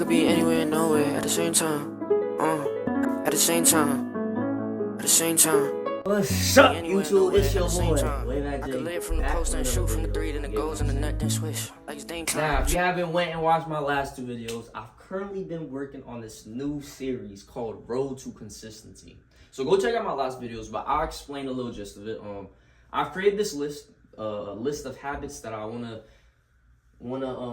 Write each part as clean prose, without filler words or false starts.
could be anywhere and nowhere at the same time. At the same time. At the same time. What's up, YouTube? It's your boy, Way Back I J. could live from the post and shoot from the three, then it goes in the net, then switch. Like it's dang time. Now, if you haven't went and watched my last two videos, I've currently been working on this new series called Road to Consistency. So go check out my last videos, but I'll explain a little gist of it. I've created this list, a list of habits that I wanna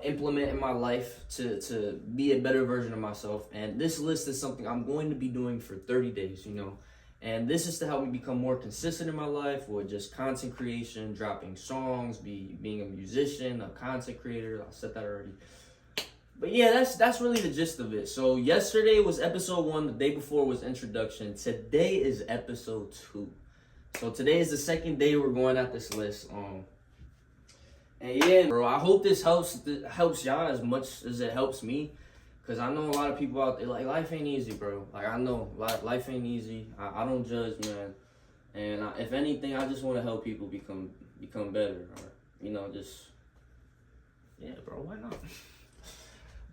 implement in my life to be a better version of myself. And this list is something I'm going to be doing for 30 days, you know. And this is to help me become more consistent in my life with just content creation, dropping songs, being a musician, a content creator. I said that already. But yeah, that's really the gist of it. So yesterday was episode 1. The day before was introduction. Today is episode 2. So today is the second day we're going at this list. And yeah, bro, I hope this helps y'all as much as it helps me. Because I know a lot of people out there, like, life ain't easy, bro. Like, I know, life ain't easy. I don't judge, man. And if anything, I just want to help people become better. Or, you know, just, yeah, bro, why not?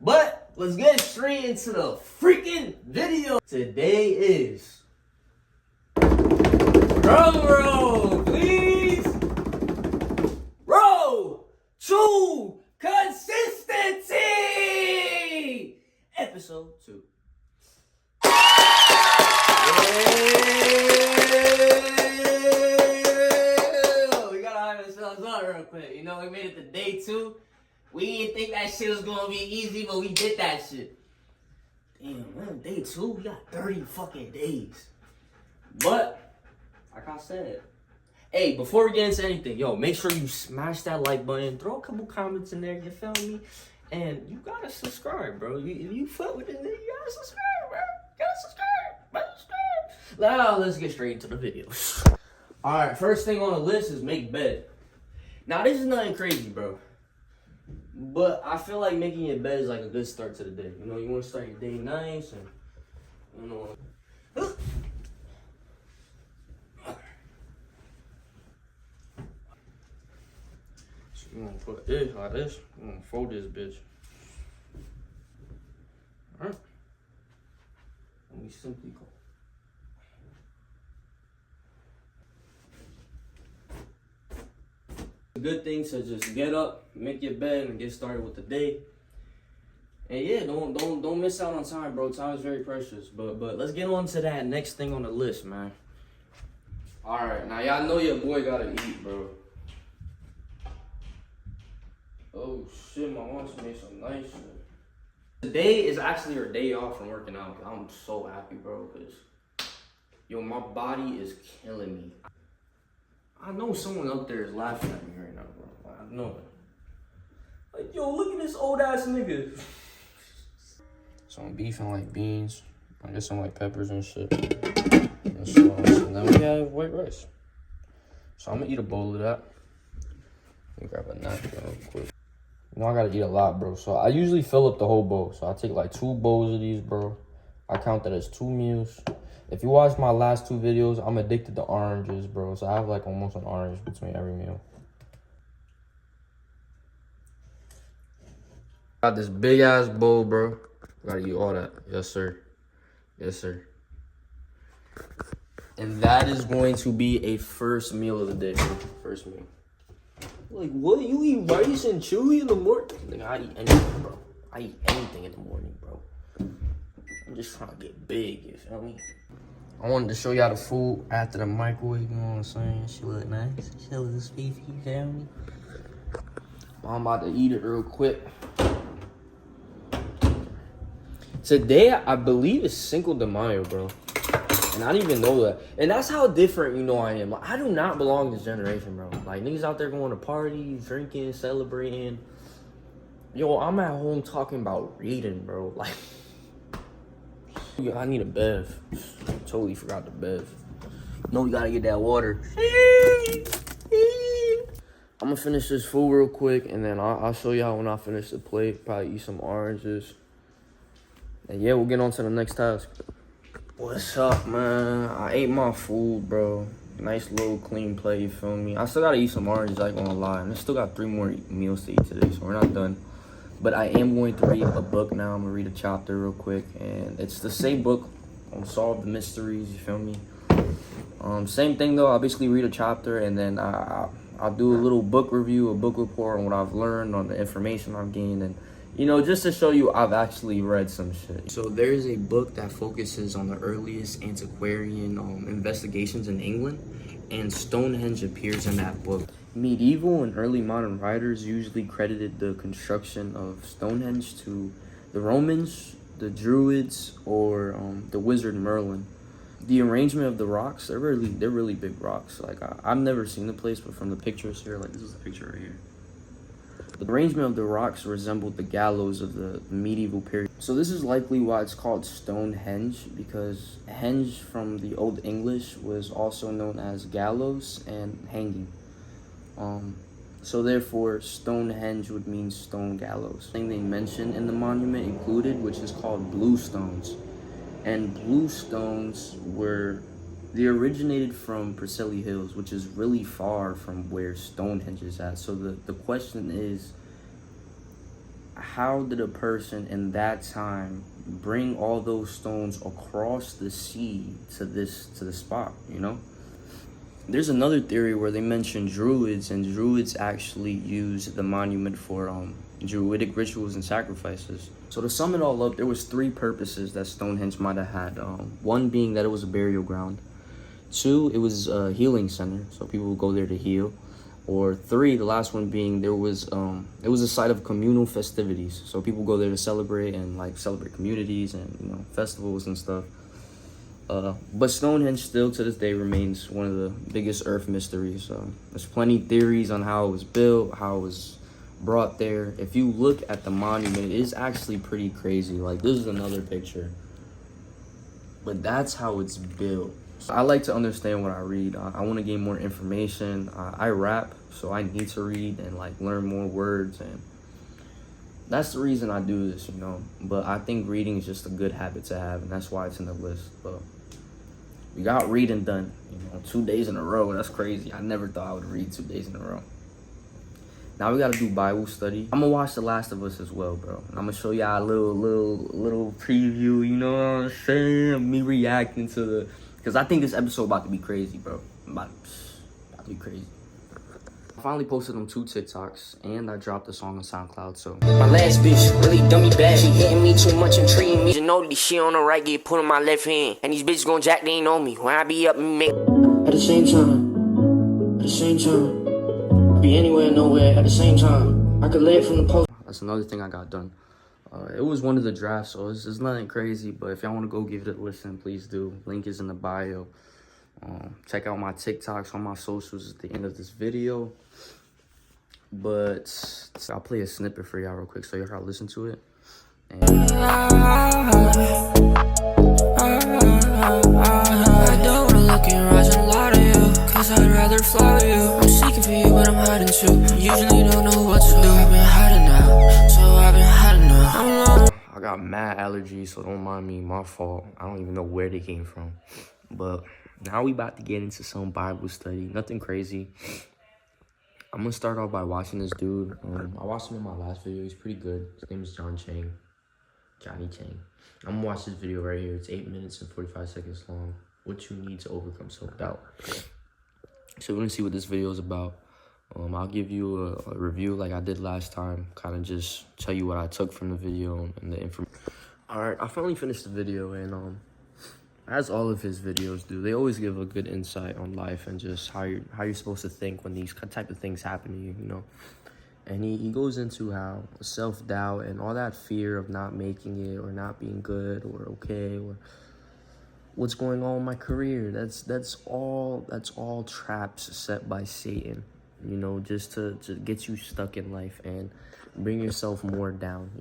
But, let's get straight into the freaking video. Today is, drum roll, please. Road to Consistency. Episode 2. Yeah. We gotta hype ourselves up real quick. You know, we made it to day 2. We didn't think that shit was gonna be easy, but we did that shit. Damn, man, day 2, we got 30 fucking days. But, like I said, hey, before we get into anything, yo, make sure you smash that like button, throw a couple comments in there, you feel me? And you gotta subscribe, bro. If you fuck with it, then you gotta subscribe, bro. You gotta subscribe. Now, let's get straight into the video. Alright, first thing on the list is make bed. Now, this is nothing crazy, bro. But I feel like making your bed is like a good start to the day. You know, you want to start your day nice and, you know. So you want to put this like this. You want to fold this bitch. Alright. And we simply go. A good thing to just get up, make your bed, and get started with the day. And yeah, don't miss out on time, bro. Time is very precious. But let's get on to that next thing on the list, man. Alright, now y'all know your boy gotta eat, bro. Oh shit, my mom's made some nice shit. Today is actually her day off from working out. I'm so happy, bro, because yo, my body is killing me. I know someone up there is laughing at me right now, bro. I know it. Like, yo, look at this old ass nigga. So I'm beefing like beans. I guess some like peppers and shit. And then we have white rice. So I'm gonna eat a bowl of that. Let me grab a napkin real quick. You know I gotta eat a lot, bro. So I usually fill up the whole bowl. So I take like 2 bowls of these, bro. I count that as 2 meals. If you watch my last 2 videos, I'm addicted to oranges, bro. So I have like almost an orange between every meal. Got this big ass bowl, bro. Gotta eat all that. Yes, sir. Yes, sir. And that is going to be a first meal of the day, bro. First meal. Like, what? You eat rice and chewy in the morning? Like, I eat anything, bro. I eat anything in the morning, bro. I'm just trying to get big, you feel me? I wanted to show y'all the food after the microwave, you know what I'm saying? She look nice. She look spicy, you feel me? I'm about to eat it real quick. Today, I believe it's Cinco de Mayo, bro. And I didn't even know that. And that's how different, you know, I am. Like, I do not belong to this generation, bro. Like, niggas out there going to parties, drinking, celebrating. Yo, I'm at home talking about reading, bro. Like, I need a bev. Totally forgot the bev. No, we gotta get that water. I'm gonna finish this food real quick, and then I'll show y'all when I finish the plate. Probably eat some oranges. And yeah, we'll get on to the next task. What's up, man? I ate my food, bro. Nice little clean plate, you feel me? I still gotta eat some oranges, I ain't gonna lie. And I still got 3 more meals to eat today, so we're not done. But I am going to read a book now. I'm gonna read a chapter real quick, and it's the same book, Solve the Mysteries. You feel me? Same thing though. I'll basically read a chapter, and then I'll do a little book review, a book report on what I've learned, on the information I've gained, and just to show you I've actually read some shit. So there's a book that focuses on the earliest antiquarian investigations in England, and Stonehenge appears in that book. Medieval and early modern writers usually credited the construction of Stonehenge to the Romans, the Druids, or the wizard Merlin. The arrangement of the rocks, they're really big rocks. Like I've never seen the place, but from the pictures here, like this is the picture right here. The arrangement of the rocks resembled the gallows of the medieval period. So this is likely why it's called Stonehenge, because henge from the Old English was also known as gallows and hanging. So therefore, Stonehenge would mean stone gallows. The thing they mentioned in the monument included, which is called blue stones. And blue stones they originated from Preseli Hills, which is really far from where Stonehenge is at. So the question is, how did a person in that time bring all those stones across the sea to the spot, There's another theory where they mention Druids, and Druids actually use the monument for Druidic rituals and sacrifices. So to sum it all up, there was 3 purposes that Stonehenge might have had. One being that it was a burial ground. 2, it was a healing center, so people would go there to heal. Or 3, the last one being it was a site of communal festivities, so people go there to celebrate and celebrate communities and festivals and stuff. But Stonehenge still to this day remains one of the biggest earth mysteries. There's plenty of theories on how it was built, how it was brought there. If you look at the monument, it is actually pretty crazy. Like, this is another picture, but that's how it's built. So I like to understand what I read. I want to gain more information. I rap, so I need to read and learn more words, and that's the reason I do this, But I think reading is just a good habit to have, and that's why it's in the list. But we got reading done, 2 days in a row. That's crazy. I never thought I would read 2 days in a row. Now we gotta do Bible study. I'm gonna watch The Last of Us as well, bro. And I'm gonna show y'all a little preview, you know what I'm saying? Me reacting to because I think this episode about to be crazy, bro. About to be crazy. I finally posted them 2 TikToks, and I dropped a song on SoundCloud, so. My last bitch really dummy bad. She hitting me too much and treating me. You know this shit on the right get put on my left hand. And these bitches gon' jack, they ain't on me. When I be up, me make. At the same time. Be anywhere, nowhere, at the same time. I could live from the post. That's another thing I got done. It was one of the drafts, so it's nothing crazy, but if y'all want to go give it a listen, please do. Link is in the bio. Check out my TikToks on my socials at the end of this video. But I'll play a snippet for y'all real quick so y'all can listen to it. And I don't wanna look in your eyes and lie to you, cause I'd rather fly to you. I'm seeking for you, but I'm hiding too. Usually don't know what to do. I've been hiding now, so I've been hiding now. I'm alone. I got mad allergies, so don't mind me. My fault. I don't even know where they came from. But now we about to get into some Bible study. Nothing crazy. I'm gonna start off by watching this dude. I watched him in my last video. He's pretty good. His name is Johnny Chang. I'm gonna watch this video right here. It's 8 minutes and 45 seconds long. What you need to overcome self-doubt. So we're gonna see what this video is about. I'll give you a review like I did last time. Kind of just tell you what I took from the video and the information. All right, I finally finished the video, and as all of his videos do, they always give a good insight on life and just how you're supposed to think when these type of things happen to you, And he goes into how self-doubt and all that fear of not making it or not being good or okay or what's going on in my career. That's all traps set by Satan, just to get you stuck in life and bring yourself more down,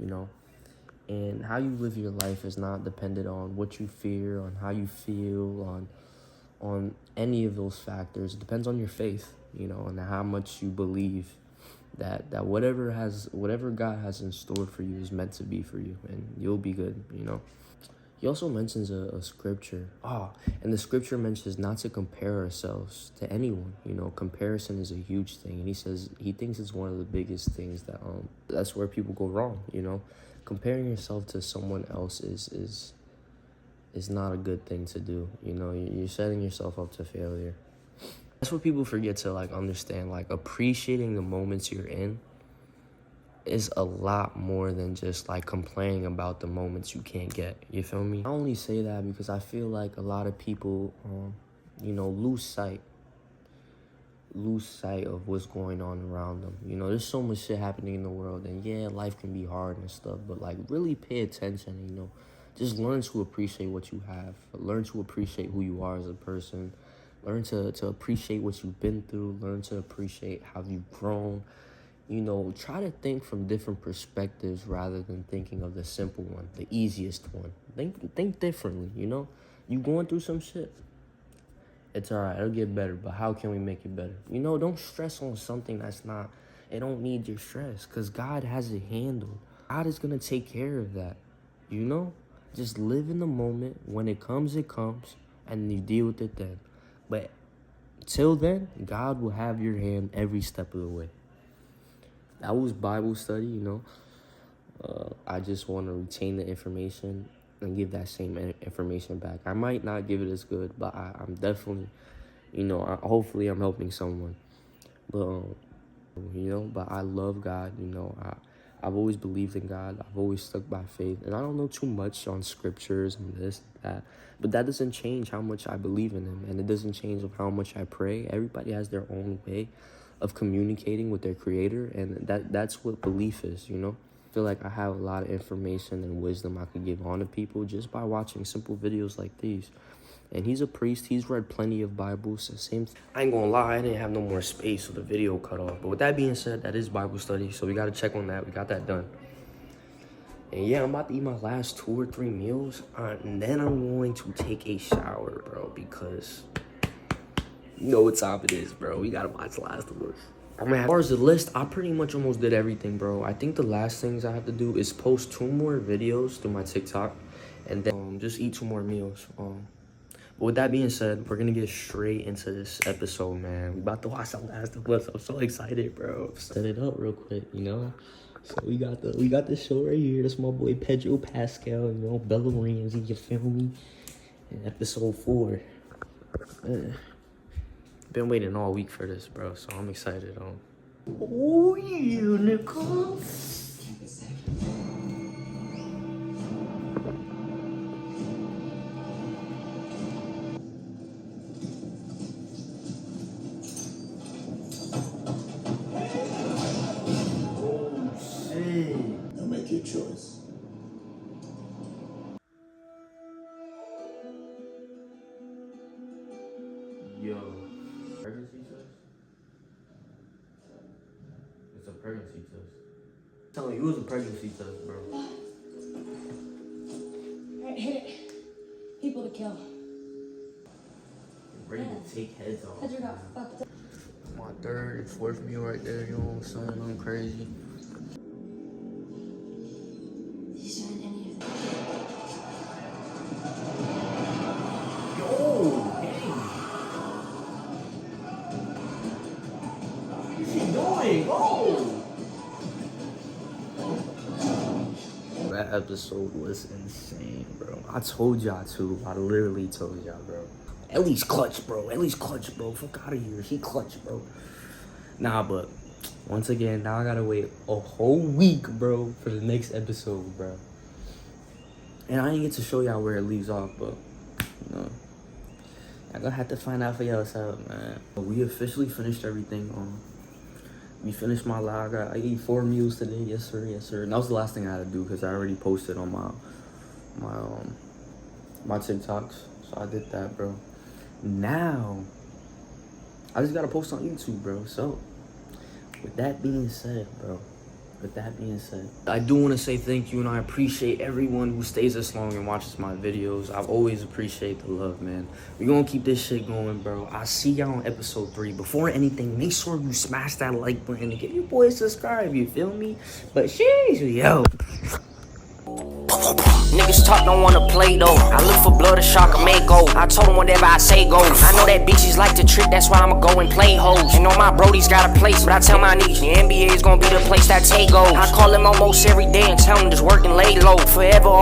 And how you live your life is not dependent on what you fear, on how you feel, on any of those factors. It depends on your faith, and how much you believe that whatever God has in store for you is meant to be for you, and you'll be good, He also mentions a scripture. And the scripture mentions not to compare ourselves to anyone. You know, comparison is a huge thing. And he says he thinks it's one of the biggest things that's where people go wrong, you know. Comparing yourself to someone else is not a good thing to do. You know, you're setting yourself up to failure. That's what people forget to, like, understand. Like, appreciating the moments you're in is a lot more than just, like, complaining about the moments you can't get. You feel me? I only say that because I feel like a lot of people, you know, lose sight of what's going on around them. You know, there's so much shit happening in the world, and yeah, life can be hard and stuff, but, like, really pay attention, you know. Just learn to appreciate what you have. Learn to appreciate who you are as a person. Learn to appreciate what you've been through. Learn to appreciate how you've grown. You know, try to think from different perspectives rather than thinking of the simple one, the easiest one. Think differently, you know? You going through some shit. It's all right. It'll get better, but how can we make it better? You know, don't stress on something it don't need your stress, because God has it handled. God is going to take care of that, you know? Just live in the moment. When it comes, and you deal with it then. But till then, God will have your hand every step of the way. That was Bible study, you know. I just want to retain the information and give that same information back. I might not give it as good, but I'm definitely, you know, hopefully I'm helping someone. But, you know, but I love God, you know. I've always believed in God. I've always stuck by faith. And I don't know too much on scriptures and this and that. But that doesn't change how much I believe in him. And it doesn't change of how much I pray. Everybody has their own way of communicating with their creator. And that's what belief is, you know. I feel like I have a lot of information and wisdom I could give on to people just by watching simple videos like these. And he's a priest. He's read plenty of Bibles. I ain't gonna lie, I didn't have no more space, so the video cut off. But with that being said, that is Bible study, so we gotta check on that. We got that done. And yeah, I'm about to eat my last 2 or 3 meals, and then I'm going to take a shower, bro, because you know what time it is, bro. We gotta watch Last of Us. As far as the list, I pretty much almost did everything, bro. I think the last things I have to do is post 2 more videos through my TikTok, and then just eat 2 more meals. But with that being said, we're gonna get straight into this episode, man. We about to watch The Last of Us. I'm so excited, bro. Set it up real quick, you know. So we got the show right here. That's my boy Pedro Pascal, you know, Bella Ramsey. You feel me? In episode 4. Been waiting all week for this, bro. So I'm excited. Oh yeah, Nicole. Now make your choice. Yo. Pregnancy test? It's a pregnancy test. Tell me, it was a pregnancy test, bro. Alright, hit it. People to kill. Ready to take heads off. Pedro got fucked up. My 3rd and 4th meal right there, you know what I'm saying? I'm crazy. Did you sign any of them? Yo, dang. What's he doing? Oh! That episode was insane, bro. I told y'all to. I literally told y'all, bro. At least clutch, bro. At least clutch, bro. Fuck out of here. He clutch, bro. Nah, but once again, now I gotta wait a whole week, bro, for the next episode, bro. And I didn't get to show y'all where it leaves off, but, you know, y'all gonna have to find out for yourself, man. We officially finished everything. We finished my log. I ate 4 meals today. Yes, sir. Yes, sir. And that was the last thing I had to do because I already posted on my TikToks. So I did that, bro. Now, I just gotta post on YouTube, bro. So, with that being said, bro, I do want to say thank you, and I appreciate everyone who stays this long and watches my videos. I always appreciate the love, man. We're gonna keep this shit going, bro. I'll see y'all on episode 3. Before anything, make sure you smash that like button and give your boy a subscribe, you feel me? But sheesh, yo. niggas talk, don't wanna play though. I look for blood, a shark, I make go. I told them whatever I say goes. I know that bitches like to trick, that's why I'ma go and play hoes. And all my brodies got a place, but I tell my niggas the NBA is gonna be the place that take goes. I call them almost every day and tell them just working lay low forever.